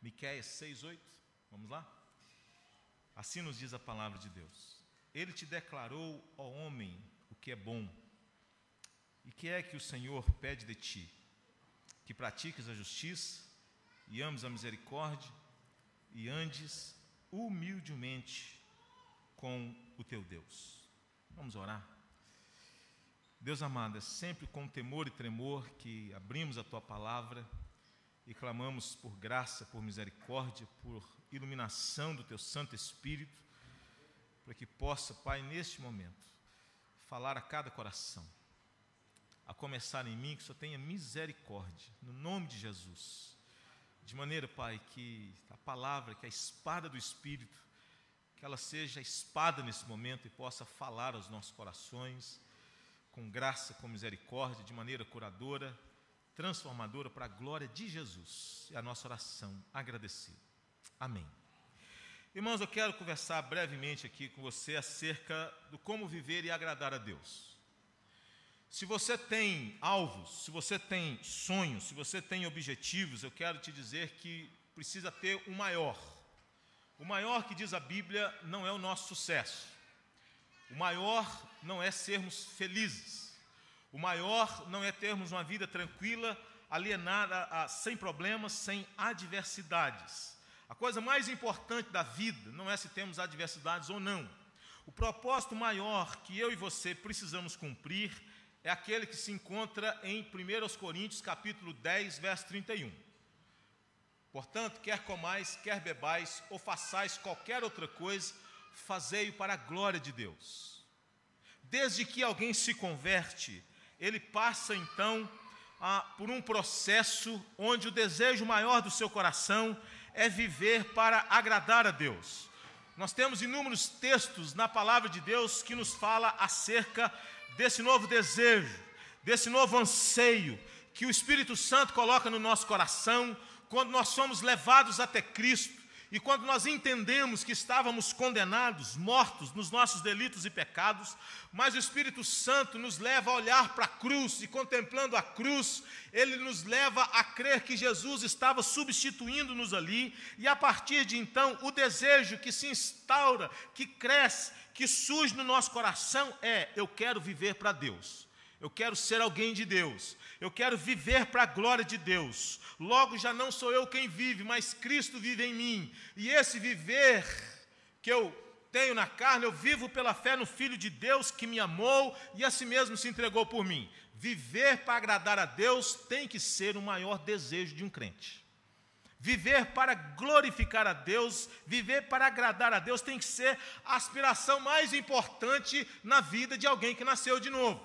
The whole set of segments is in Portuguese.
Miqueias 6:8, vamos lá? Assim nos diz a palavra de Deus. Ele te declarou, ó homem, o que é bom. E que é que o Senhor pede de ti? Que pratiques a justiça, e ames a misericórdia, e andes humildemente com o teu Deus. Vamos orar. Deus amado, é sempre com temor e tremor que abrimos a tua palavra e clamamos por graça, por misericórdia, por iluminação do teu Santo Espírito, para que possa, Pai, neste momento, falar a cada coração, a começar em mim, que só tenha misericórdia, no nome de Jesus, de maneira, Pai, que a palavra, que a espada do Espírito, que ela seja a espada nesse momento e possa falar aos nossos corações, com graça, com misericórdia, de maneira curadora, transformadora, para a glória de Jesus. É a nossa oração agradecida. Amém. Irmãos, eu quero conversar brevemente aqui com você acerca do como viver e agradar a Deus. Se você tem alvos, se você tem sonhos, se você tem objetivos, eu quero te dizer que precisa ter o maior. O maior que diz a Bíblia não é o nosso sucesso. O maior não é sermos felizes. O maior não é termos uma vida tranquila, alienada, sem problemas, sem adversidades. A coisa mais importante da vida não é se temos adversidades ou não. O propósito maior que eu e você precisamos cumprir é aquele que se encontra em 1 Coríntios, capítulo 10, verso 31. Portanto, quer comais, quer bebais, ou façais qualquer outra coisa, fazei-o para a glória de Deus. Desde que alguém se converte, ele passa então por um processo onde o desejo maior do seu coração é viver para agradar a Deus. Nós temos inúmeros textos na palavra de Deus que nos fala acerca desse novo desejo, desse novo anseio que o Espírito Santo coloca no nosso coração quando nós somos levados até Cristo e quando nós entendemos que estávamos condenados, mortos nos nossos delitos e pecados, mas o Espírito Santo nos leva a olhar para a cruz e contemplando a cruz, ele nos leva a crer que Jesus estava substituindo-nos ali e a partir de então o desejo que se instaura, que cresce, que surge no nosso coração é: eu quero viver para Deus, eu quero ser alguém de Deus, eu quero viver para a glória de Deus. Logo já não sou eu quem vive, mas Cristo vive em mim. E esse viver que eu tenho na carne, eu vivo pela fé no Filho de Deus que me amou e a si mesmo se entregou por mim. Viver para agradar a Deus tem que ser o maior desejo de um crente. Viver para glorificar a Deus, viver para agradar a Deus tem que ser a aspiração mais importante na vida de alguém que nasceu de novo.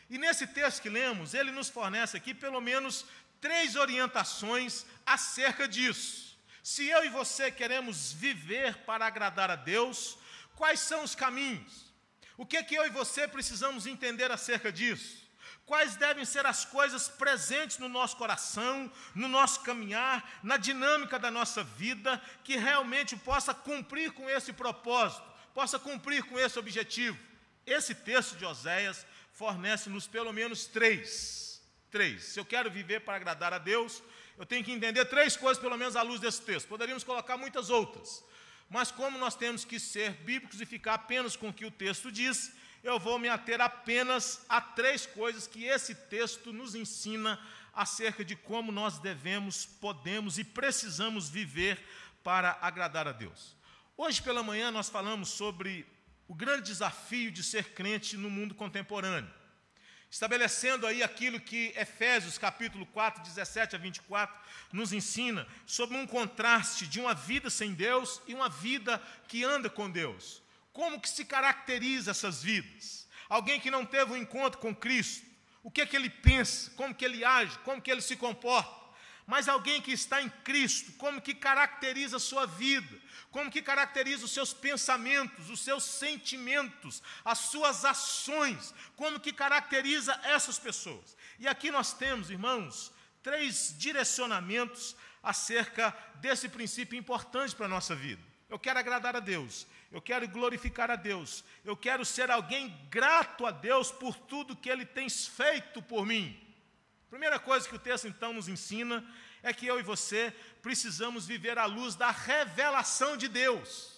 E nesse texto que lemos, ele nos fornece aqui pelo menos 3 orientações acerca disso. Se eu e você queremos viver para agradar a Deus, quais são os caminhos? O que eu e você precisamos entender acerca disso? Quais devem ser as coisas presentes no nosso coração, no nosso caminhar, na dinâmica da nossa vida, que realmente possa cumprir com esse propósito, possa cumprir com esse objetivo? Esse texto de Oséias fornece-nos pelo menos 3. Se eu quero viver para agradar a Deus, eu tenho que entender 3 coisas, pelo menos à luz desse texto. Poderíamos colocar muitas outras, mas como nós temos que ser bíblicos e ficar apenas com o que o texto diz, eu vou me ater apenas a 3 coisas que esse texto nos ensina acerca de como nós devemos, podemos e precisamos viver para agradar a Deus. Hoje pela manhã nós falamos sobre o grande desafio de ser crente no mundo contemporâneo, estabelecendo aí aquilo que Efésios capítulo 4, 17 a 24, nos ensina sobre um contraste de uma vida sem Deus e uma vida que anda com Deus. Como que se caracteriza essas vidas? Alguém que não teve um encontro com Cristo, o que é que ele pensa, como que ele age, como que ele se comporta? Mas alguém que está em Cristo, como que caracteriza a sua vida? Como que caracteriza os seus pensamentos, os seus sentimentos, as suas ações? Como que caracteriza essas pessoas? E aqui nós temos, irmãos, 3 direcionamentos acerca desse princípio importante para a nossa vida. Eu quero agradar a Deus, eu quero glorificar a Deus, eu quero ser alguém grato a Deus por tudo que Ele tem feito por mim. Primeira coisa que o texto então nos ensina é que eu e você precisamos viver à luz da revelação de Deus.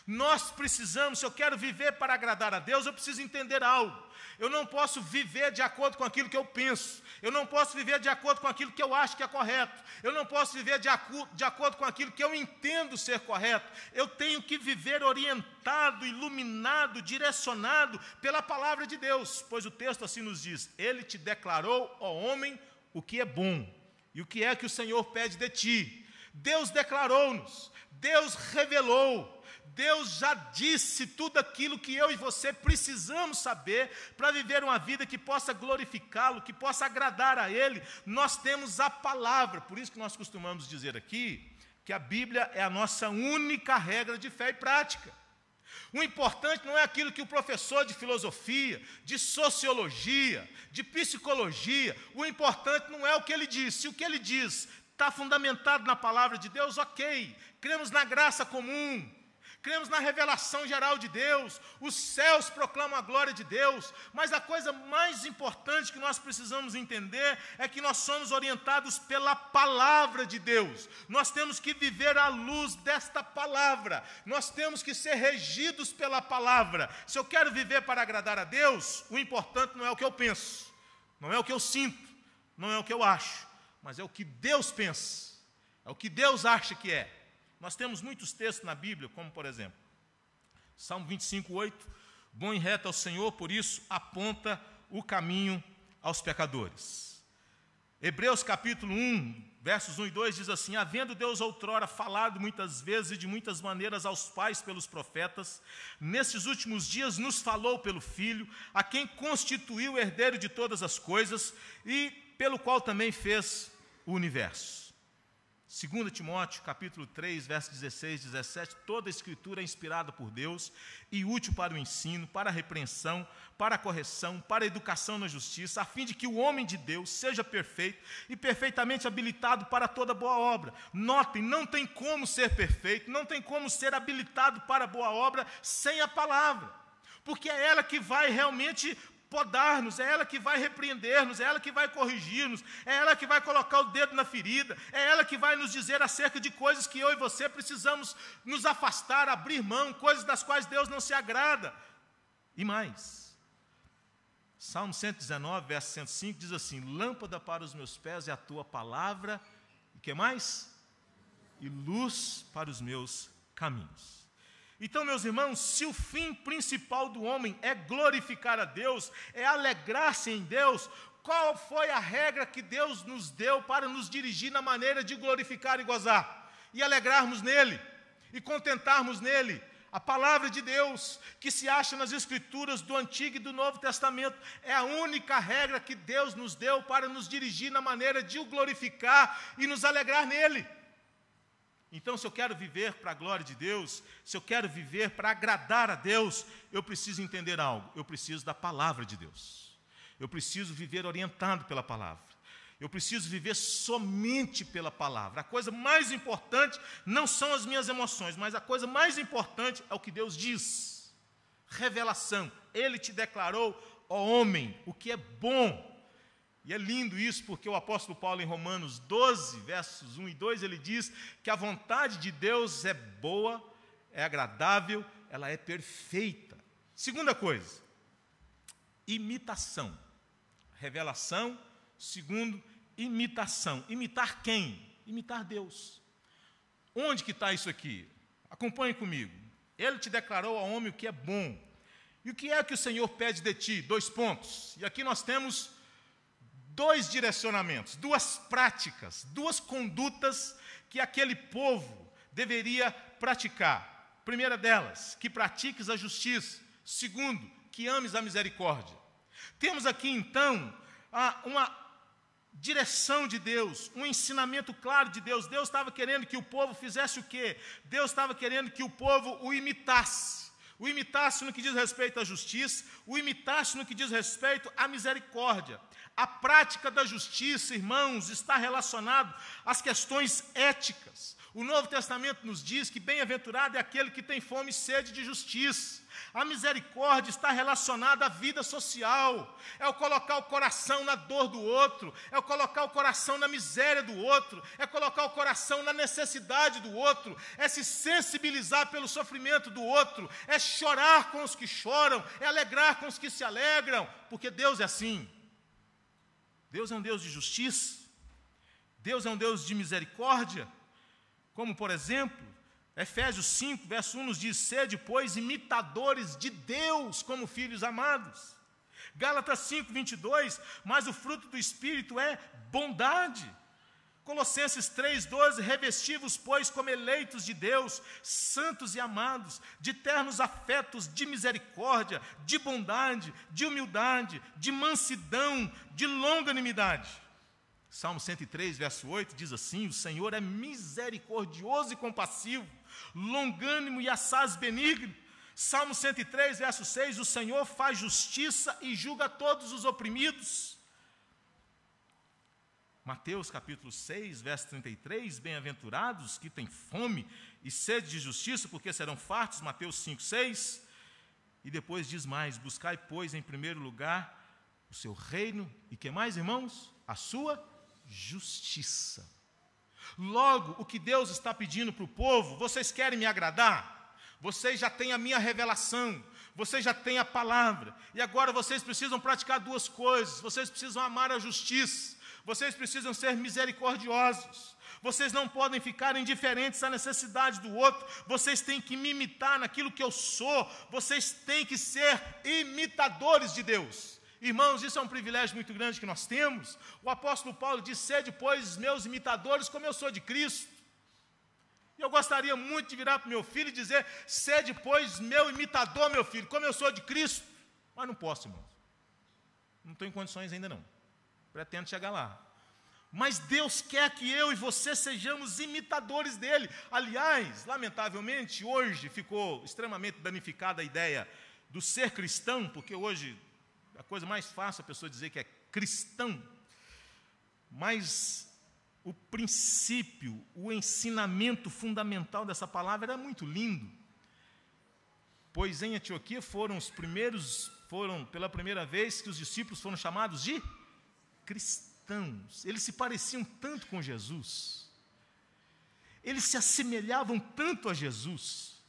Nós precisamos, se eu quero viver para agradar a Deus, eu preciso entender algo. Eu não posso viver de acordo com aquilo que eu penso. Eu não posso viver de acordo com aquilo que eu acho que é correto. Eu não posso viver de acordo com aquilo que eu entendo ser correto. Eu tenho que viver orientado, iluminado, direcionado pela palavra de Deus. Pois o texto assim nos diz: Ele te declarou, ó homem, o que é bom. E o que é que o Senhor pede de ti? Deus declarou-nos, Deus revelou, Deus já disse tudo aquilo que eu e você precisamos saber para viver uma vida que possa glorificá-lo, que possa agradar a Ele. Nós temos a palavra, por isso que nós costumamos dizer aqui que a Bíblia é a nossa única regra de fé e prática. O importante não é aquilo que o professor de filosofia, de sociologia, de psicologia, o importante não é o que ele diz. Se o que ele diz está fundamentado na palavra de Deus, ok, cremos na graça comum, cremos na revelação geral de Deus, os céus proclamam a glória de Deus, mas a coisa mais importante que nós precisamos entender é que nós somos orientados pela palavra de Deus. Nós temos que viver à luz desta palavra, nós temos que ser regidos pela palavra. Se eu quero viver para agradar a Deus, o importante não é o que eu penso, não é o que eu sinto, não é o que eu acho, mas é o que Deus pensa, é o que Deus acha que é. Nós temos muitos textos na Bíblia, como por exemplo, Salmo 25:8, bom e reto é o Senhor, por isso aponta o caminho aos pecadores. Hebreus capítulo 1, versos 1 e 2 diz assim: havendo Deus outrora falado muitas vezes e de muitas maneiras aos pais pelos profetas, nesses últimos dias nos falou pelo Filho, a quem constituiu o herdeiro de todas as coisas e pelo qual também fez o universo. 2 Timóteo, capítulo 3, versos 16 e 17, toda a Escritura é inspirada por Deus e útil para o ensino, para a repreensão, para a correção, para a educação na justiça, a fim de que o homem de Deus seja perfeito e perfeitamente habilitado para toda boa obra. Notem, não tem como ser perfeito, não tem como ser habilitado para boa obra sem a palavra, porque é ela que vai realmente podar-nos, é ela que vai repreender-nos, é ela que vai corrigir-nos, é ela que vai colocar o dedo na ferida, é ela que vai nos dizer acerca de coisas que eu e você precisamos nos afastar, abrir mão, coisas das quais Deus não se agrada. E mais, Salmo 119, verso 105, diz assim: lâmpada para os meus pés é a tua palavra, e o que mais? E luz para os meus caminhos. Então, meus irmãos, se o fim principal do homem é glorificar a Deus, é alegrar-se em Deus, qual foi a regra que Deus nos deu para nos dirigir na maneira de glorificar e gozar? E alegrarmos nele, e contentarmos nele. A palavra de Deus, que se acha nas Escrituras do Antigo e do Novo Testamento, é a única regra que Deus nos deu para nos dirigir na maneira de o glorificar e nos alegrar nele. Então, se eu quero viver para a glória de Deus, se eu quero viver para agradar a Deus, eu preciso entender algo, eu preciso da palavra de Deus. Eu preciso viver orientado pela palavra. Eu preciso viver somente pela palavra. A coisa mais importante não são as minhas emoções, mas a coisa mais importante é o que Deus diz. Revelação. Ele te declarou, ó homem, o que é bom. E é lindo isso, porque o apóstolo Paulo, em Romanos 12, versos 1 e 2, ele diz que a vontade de Deus é boa, é agradável, ela é perfeita. Segunda coisa, imitação. Revelação, segundo, imitação. Imitar quem? Imitar Deus. Onde que está isso aqui? Acompanhe comigo. Ele te declarou ao homem o que é bom. E o que é que o Senhor pede de ti? 2 pontos. E aqui nós temos 2 direcionamentos, 2 práticas, 2 condutas que aquele povo deveria praticar. Primeira delas, que pratiques a justiça. Segundo, que ames a misericórdia. Temos aqui então uma direção de Deus, um ensinamento claro de Deus. Deus estava querendo que o povo fizesse o quê? Deus estava querendo que o povo o imitasse. O imitasse no que diz respeito à justiça, o imitasse no que diz respeito à misericórdia. A prática da justiça, irmãos, está relacionado às questões éticas. O Novo Testamento nos diz que bem-aventurado é aquele que tem fome e sede de justiça. A misericórdia está relacionada à vida social. É o colocar o coração na dor do outro, é o colocar o coração na miséria do outro, é colocar o coração na necessidade do outro, é se sensibilizar pelo sofrimento do outro, é chorar com os que choram, é alegrar com os que se alegram, porque Deus é assim. Deus é um Deus de justiça, Deus é um Deus de misericórdia, como, por exemplo, Efésios 5, verso 1 nos diz: sede, pois, imitadores de Deus como filhos amados. Gálatas 5, 22, mas o fruto do Espírito é bondade. Colossenses 3, 12, revesti-vos, pois, como eleitos de Deus, santos e amados, de ternos afetos, de misericórdia, de bondade, de humildade, de mansidão, de longanimidade. Salmo 103, verso 8, diz assim: o Senhor é misericordioso e compassivo, longânimo e assaz benigno. Salmo 103, verso 6, o Senhor faz justiça e julga todos os oprimidos. Mateus capítulo 6, verso 33, bem-aventurados que têm fome e sede de justiça, porque serão fartos. Mateus 5, 6, e depois diz mais: buscai, pois, em primeiro lugar o seu reino, e que mais, irmãos? A sua justiça. Logo, o que Deus está pedindo para o povo: vocês querem me agradar? Vocês já têm a minha revelação, vocês já têm a palavra, e agora vocês precisam praticar duas coisas: vocês precisam amar a justiça, vocês precisam ser misericordiosos, vocês não podem ficar indiferentes à necessidade do outro, vocês têm que me imitar naquilo que eu sou, vocês têm que ser imitadores de Deus. Irmãos, isso é um privilégio muito grande que nós temos. O apóstolo Paulo diz: sede, pois, meus imitadores, como eu sou de Cristo. E eu gostaria muito de virar para o meu filho e dizer: sede, pois, meu imitador, meu filho, como eu sou de Cristo. Mas não posso, irmãos. Não estou em condições ainda não. Pretendo chegar lá. Mas Deus quer que eu e você sejamos imitadores dele. Aliás, lamentavelmente, hoje ficou extremamente danificada a ideia do ser cristão, porque hoje a coisa mais fácil é a pessoa dizer que é cristão, mas o princípio, o ensinamento fundamental dessa palavra era muito lindo, pois em Antioquia foram pela primeira vez que os discípulos foram chamados de cristãos. Eles se pareciam tanto com Jesus, eles se assemelhavam tanto a Jesus,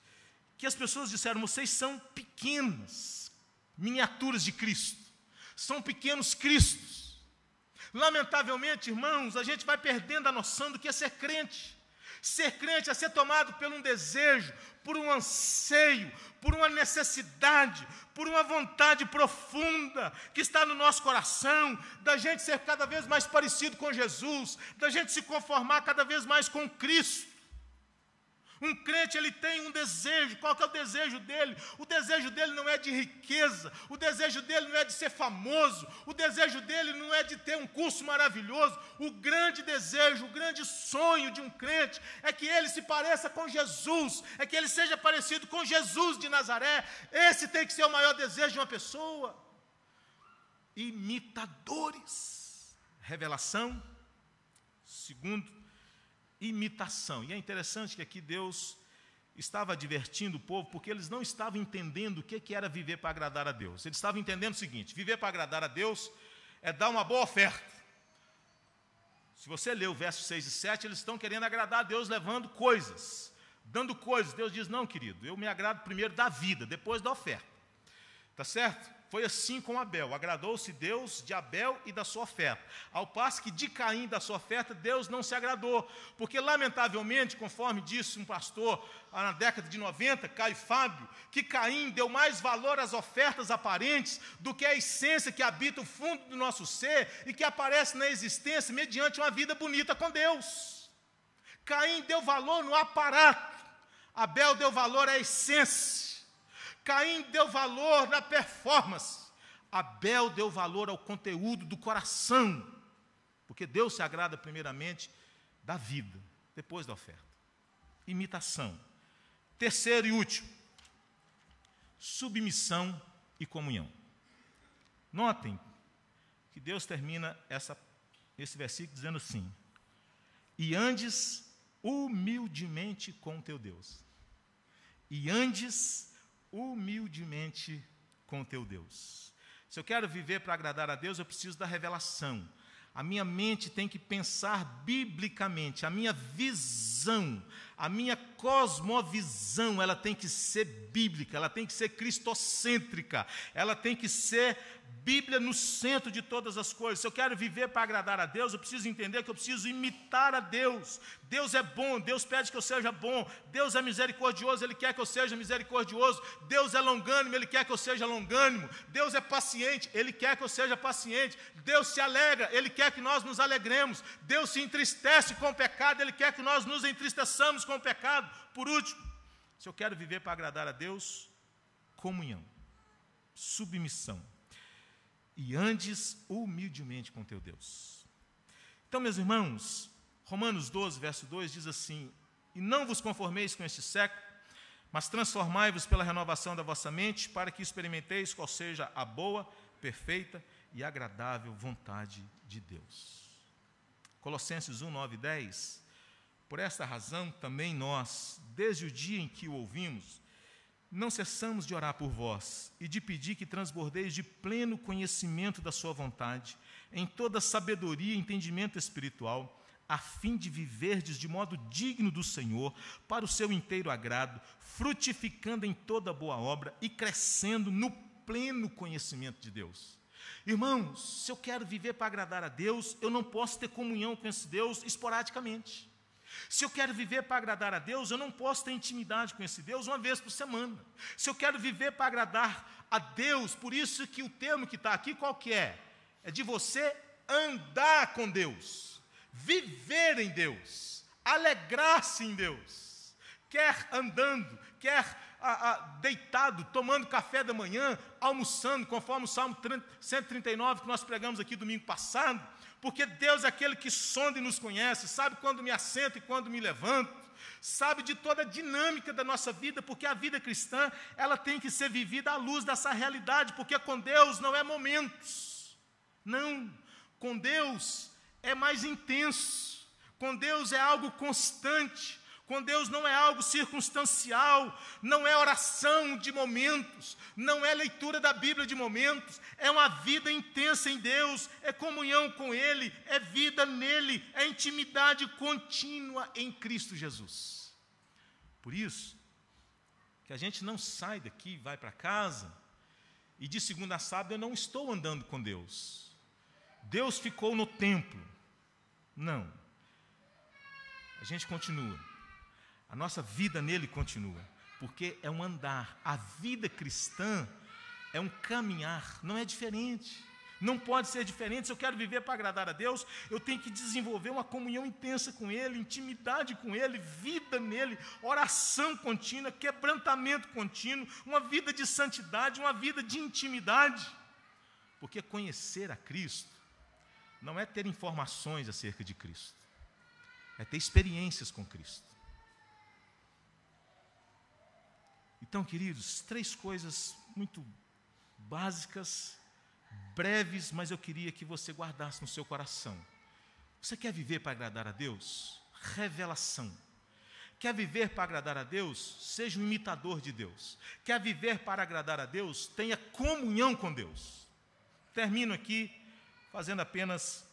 que as pessoas disseram: vocês são pequenas miniaturas de Cristo, são pequenos Cristos. Lamentavelmente, irmãos, a gente vai perdendo a noção do que é ser crente. Ser crente é ser tomado por um desejo, por um anseio, por uma necessidade, por uma vontade profunda que está no nosso coração, da gente ser cada vez mais parecido com Jesus, da gente se conformar cada vez mais com Cristo. Um crente, ele tem um desejo. Qual que é o desejo dele? O desejo dele não é de riqueza, o desejo dele não é de ser famoso, o desejo dele não é de ter um curso maravilhoso. O grande desejo, o grande sonho de um crente é que ele se pareça com Jesus, é que ele seja parecido com Jesus de Nazaré. Esse tem que ser o maior desejo de uma pessoa. Imitadores. Revelação. Segundo, imitação. E é interessante que aqui Deus estava advertindo o povo, porque eles não estavam entendendo o que era viver para agradar a Deus. Eles estavam entendendo o seguinte: viver para agradar a Deus é dar uma boa oferta. Se você ler o verso 6 e 7, eles estão querendo agradar a Deus levando coisas, dando coisas. Deus diz: não, querido, eu me agrado primeiro da vida, depois da oferta. Está certo? Foi assim com Abel. Agradou-se Deus de Abel e da sua oferta. Ao passo que de Caim, da sua oferta, Deus não se agradou. Porque, lamentavelmente, conforme disse um pastor na década de 90, Caio Fábio, que Caim deu mais valor às ofertas aparentes do que à essência que habita o fundo do nosso ser e que aparece na existência mediante uma vida bonita com Deus. Caim deu valor no aparato. Abel deu valor à essência. Caim deu valor na performance, Abel deu valor ao conteúdo do coração, porque Deus se agrada primeiramente da vida, depois da oferta. Imitação. Terceiro e último, submissão e comunhão. Notem que Deus termina esse versículo dizendo assim: e andes humildemente com o teu Deus. E andes humildemente com o teu Deus. Se eu quero viver para agradar a Deus, eu preciso da revelação. A minha mente tem que pensar biblicamente, a minha visão, a minha cosmovisão, ela tem que ser bíblica, ela tem que ser cristocêntrica, ela tem que ser Bíblia no centro de todas as coisas. Se eu quero viver para agradar a Deus, eu preciso entender que eu preciso imitar a Deus. Deus é bom, Deus pede que eu seja bom. Deus é misericordioso, Ele quer que eu seja misericordioso. Deus é longânimo, Ele quer que eu seja longânimo. Deus é paciente, Ele quer que eu seja paciente. Deus se alegra, Ele quer que nós nos alegremos. Deus se entristece com o pecado, Ele quer que nós nos entristeçamos com o pecado. Por último, se eu quero viver para agradar a Deus, comunhão, submissão. E andes humildemente com teu Deus. Então, meus irmãos, Romanos 12, verso 2 diz assim: e não vos conformeis com este século, mas transformai-vos pela renovação da vossa mente, para que experimenteis qual seja a boa, perfeita e agradável vontade de Deus. Colossenses 1, 9 e 10. Por esta razão, também nós, desde o dia em que o ouvimos, não cessamos de orar por vós e de pedir que transbordeis de pleno conhecimento da sua vontade, em toda sabedoria e entendimento espiritual, a fim de viverdes de modo digno do Senhor, para o seu inteiro agrado, frutificando em toda boa obra e crescendo no pleno conhecimento de Deus. Irmãos, se eu quero viver para agradar a Deus, eu não posso ter comunhão com esse Deus esporadicamente. Se eu quero viver para agradar a Deus, eu não posso ter intimidade com esse Deus uma vez por semana. Se eu quero viver para agradar a Deus, por isso que o termo que está aqui, qual que é? É de você andar com Deus, viver em Deus, alegrar-se em Deus. Quer andando, quer deitado, tomando café da manhã, almoçando, conforme o Salmo 139 que nós pregamos aqui domingo passado, porque Deus é aquele que sonda e nos conhece, sabe quando me assento e quando me levanto, sabe de toda a dinâmica da nossa vida, porque a vida cristã, ela tem que ser vivida à luz dessa realidade, porque com Deus não é momentos, não, com Deus é mais intenso, com Deus é algo constante, com Deus não é algo circunstancial, não é oração de momentos, não é leitura da Bíblia de momentos, é uma vida intensa em Deus, é comunhão com Ele, é vida nele, é intimidade contínua em Cristo Jesus. Por isso, que a gente não sai daqui, vai para casa, e de segunda a sábado eu não estou andando com Deus. Deus ficou no templo. Não. A gente continua. A nossa vida nele continua, porque é um andar. A vida cristã é um caminhar, não é diferente. Não pode ser diferente. Se eu quero viver para agradar a Deus, eu tenho que desenvolver uma comunhão intensa com Ele, intimidade com Ele, vida nele, oração contínua, quebrantamento contínuo, uma vida de santidade, uma vida de intimidade. Porque conhecer a Cristo não é ter informações acerca de Cristo, é ter experiências com Cristo. Então, queridos, 3 coisas muito básicas, breves, mas eu queria que você guardasse no seu coração. Você quer viver para agradar a Deus? Revelação. Quer viver para agradar a Deus? Seja um imitador de Deus. Quer viver para agradar a Deus? Tenha comunhão com Deus. Termino aqui fazendo apenas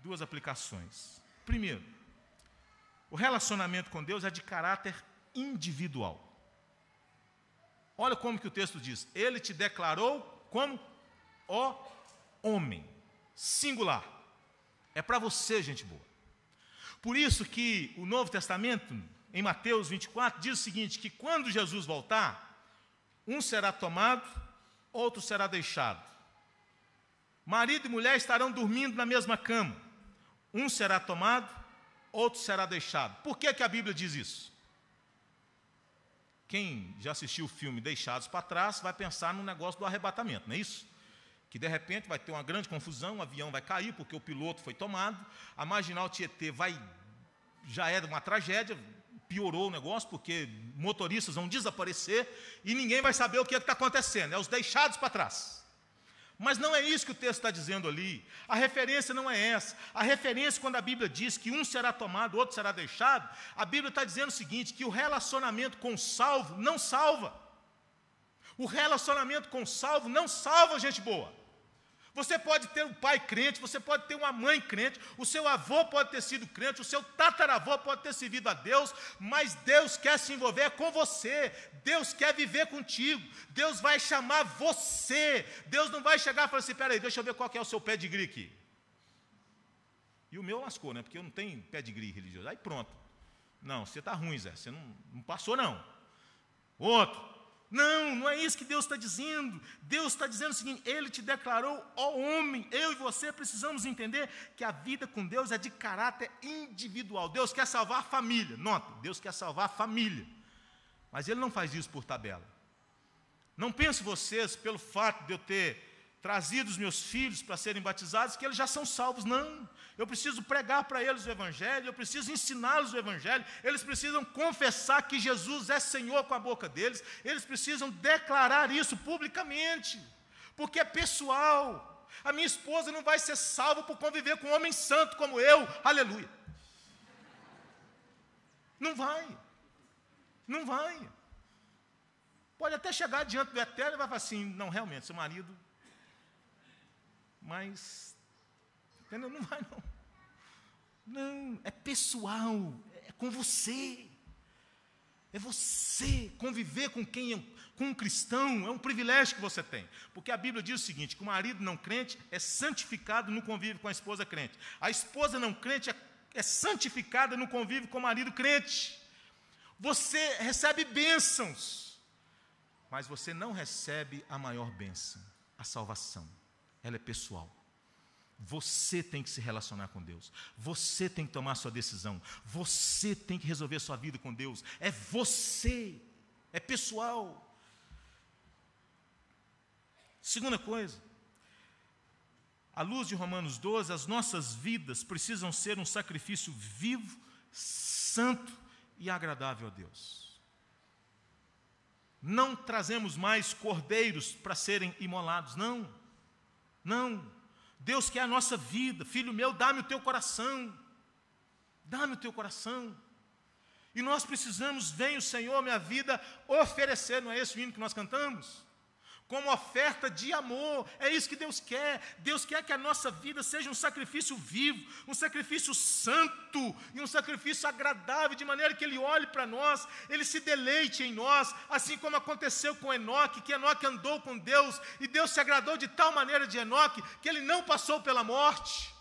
2 aplicações. Primeiro, o relacionamento com Deus é de caráter individual. Olha como que o texto diz: Ele te declarou como o homem, singular. É para você, gente boa. Por isso que o Novo Testamento, em Mateus 24, diz o seguinte, que quando Jesus voltar, um será tomado, outro será deixado. Marido e mulher estarão dormindo na mesma cama. Um será tomado, outro será deixado. Por que a Bíblia diz isso? Quem já assistiu o filme Deixados para Trás vai pensar no negócio do arrebatamento, não é isso? Que de repente vai ter uma grande confusão, o avião vai cair porque o piloto foi tomado, a Marginal Tietê já era uma tragédia, piorou o negócio porque motoristas vão desaparecer e ninguém vai saber o que está acontecendo, é os deixados para trás. Mas não é isso que o texto está dizendo ali. A referência não é essa. A referência, quando a Bíblia diz que um será tomado, outro será deixado, a Bíblia está dizendo o seguinte, que o relacionamento com o salvo não salva. O relacionamento com o salvo não salva gente boa. Você pode ter um pai crente, você pode ter uma mãe crente, o seu avô pode ter sido crente, o seu tataravô pode ter servido a Deus, mas Deus quer se envolver com você, Deus quer viver contigo, Deus vai chamar você, Deus não vai chegar e falar assim, peraí, deixa eu ver qual que é o seu pedigree aqui. E o meu lascou, né? Porque eu não tenho pedigree religioso. Aí pronto. Não, você está ruim, Zé, você não passou não. Outro. Não é isso que Deus está dizendo. Deus está dizendo o seguinte, Ele te declarou, ó homem, eu e você precisamos entender que a vida com Deus é de caráter individual. Deus quer salvar a família, nota, Deus quer salvar a família, mas Ele não faz isso por tabela. Não pense vocês, pelo fato de eu ter trazido os meus filhos para serem batizados, que eles já são salvos, não. Eu preciso pregar para eles o Evangelho, eu preciso ensiná-los o Evangelho, eles precisam confessar que Jesus é Senhor com a boca deles, eles precisam declarar isso publicamente, porque é pessoal. A minha esposa não vai ser salva por conviver com um homem santo como eu, aleluia. Não vai. Pode até chegar diante do Eterno e vai falar assim, não, realmente, seu marido, mas, entendeu? Não vai não. Não, é pessoal, é com você. É você conviver com com um cristão, é um privilégio que você tem. Porque a Bíblia diz o seguinte, que o marido não crente é santificado no convívio com a esposa crente. A esposa não crente é santificada no convívio com o marido crente. Você recebe bênçãos, mas você não recebe a maior bênção, a salvação. Ela é pessoal. Você tem que se relacionar com Deus. Você tem que tomar sua decisão. Você tem que resolver sua vida com Deus. É você. É pessoal. Segunda coisa. À luz de Romanos 12, as nossas vidas precisam ser um sacrifício vivo, santo e agradável a Deus. Não trazemos mais cordeiros para serem imolados, não. Deus quer a nossa vida. Filho meu, dá-me o teu coração. Dá-me o teu coração. E nós precisamos, vem o Senhor, minha vida, oferecer, não é esse o hino que nós cantamos? Como oferta de amor, é isso que Deus quer. Deus quer que a nossa vida seja um sacrifício vivo, um sacrifício santo e um sacrifício agradável, de maneira que Ele olhe para nós, Ele se deleite em nós, assim como aconteceu com Enoque, que Enoque andou com Deus, e Deus se agradou de tal maneira de Enoque, que ele não passou pela morte.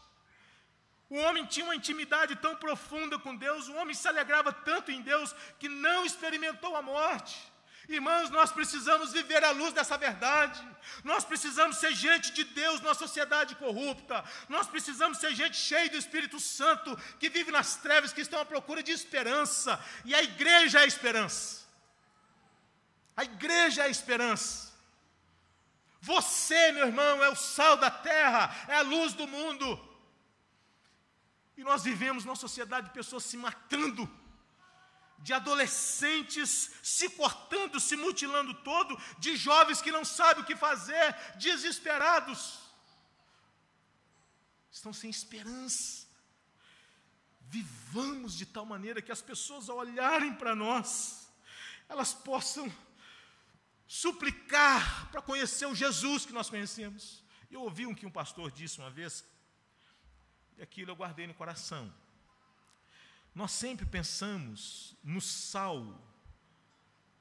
O homem tinha uma intimidade tão profunda com Deus, o homem se alegrava tanto em Deus, que não experimentou a morte. Irmãos, nós precisamos viver à luz dessa verdade. Nós precisamos ser gente de Deus numa sociedade corrupta. Nós precisamos ser gente cheia do Espírito Santo, que vive nas trevas, que estão à procura de esperança. E a igreja é a esperança. A igreja é a esperança. Você, meu irmão, é o sal da terra, é a luz do mundo. E nós vivemos numa sociedade de pessoas se matando, de adolescentes se cortando, se mutilando todo, de jovens que não sabem o que fazer, desesperados. Estão sem esperança. Vivamos de tal maneira que as pessoas, ao olharem para nós, elas possam suplicar para conhecer o Jesus que nós conhecemos. Eu ouvi o que um pastor disse uma vez, e aquilo eu guardei no coração. Nós sempre pensamos no sal,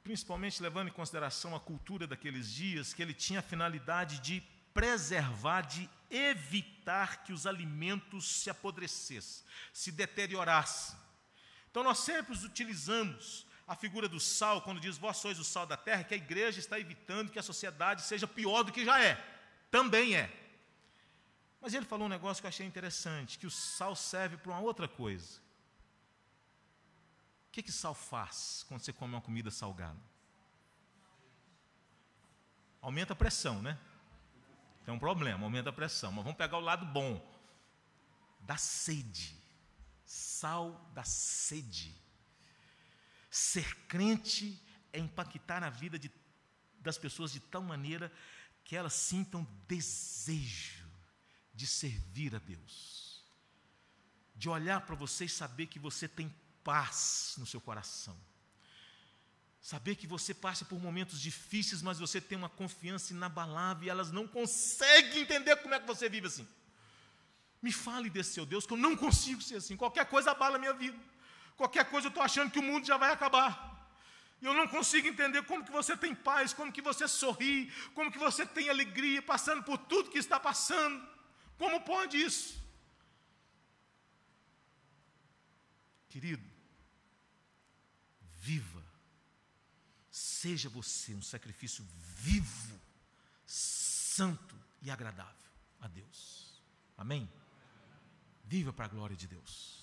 principalmente levando em consideração a cultura daqueles dias, que ele tinha a finalidade de preservar, de evitar que os alimentos se apodrecessem, se deteriorassem. Então nós sempre utilizamos a figura do sal, quando diz, vós sois o sal da terra, que a igreja está evitando que a sociedade seja pior do que já é. Também é. Mas ele falou um negócio que eu achei interessante, que o sal serve para uma outra coisa. O que sal faz quando você come uma comida salgada? Aumenta a pressão, né? Tem um problema, aumenta a pressão. Mas vamos pegar o lado bom. Da sede. Sal da sede. Ser crente é impactar na vida das pessoas de tal maneira que elas sintam desejo de servir a Deus, de olhar para você e saber que você tem paz no seu coração, saber que você passa por momentos difíceis, mas você tem uma confiança inabalável e elas não conseguem entender como é que você vive assim. Me fale desse seu Deus, que eu não consigo ser assim. Qualquer coisa abala a minha vida. Qualquer coisa eu estou achando que o mundo já vai acabar. E eu não consigo entender como que você tem paz, como que você sorri, como que você tem alegria, passando por tudo que está passando. Como pode isso? Querido, viva. Seja você um sacrifício vivo, santo e agradável a Deus. Amém? Viva para a glória de Deus.